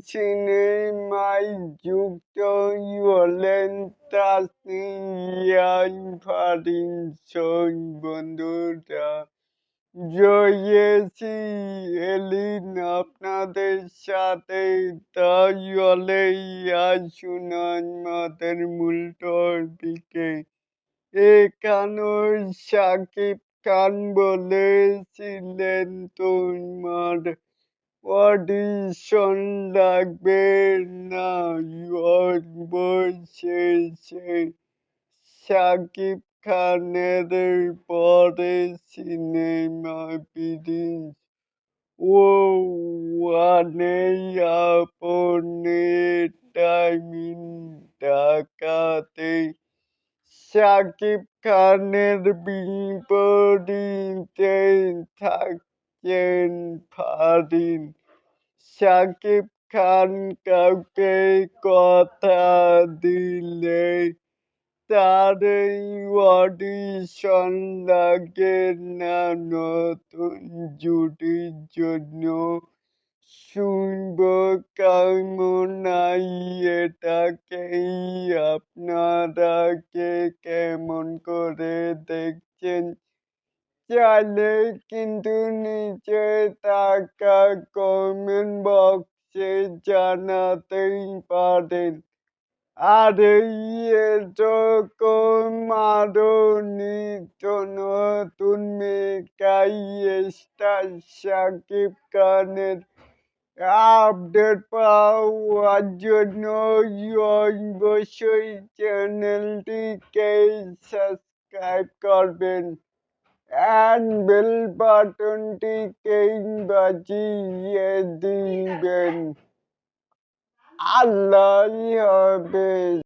সিনেমায় যুক্ত হলেন তাসনিয়া ফারিন সোন। বন্ধুরা, রয়েছি এলিন আপনাদের সাথে। তাহলে আসুন আমাদের মূল টপিকে। এখানেও শাকিব খান বলেছিলেন তোমার অডিশন লাগবে না। অবশেষে শাকিব খানের পরে সিনেমা প্রিন্স ও ওয়ানে আপনি টাইমিং ঢাকাতে শাকিব খানের বিপরীতে থাকছেন ফারিন। শাকিব খান কাউকে কথা দিলে তার এই অডিশন লাগে না নতুন জুটির জন্য। শুভকামনায় এটাকেই আপনারা কেমন করে দেখছেন চাইলে কিন্তু নিচে থাকা কমেন্ট বক্সে জানাতেই পারেন। আর এরকম আরো নিত্য নতুন মেগাই স্টার শাকিব খানের আপডেট পাওয়ার জন্য অবশ্যই চ্যানেলটিকে সাবস্ক্রাইব করবেন and বেল বাটনটিকে বাজিয়ে দিবেন। আল্লাহ হাফেজ।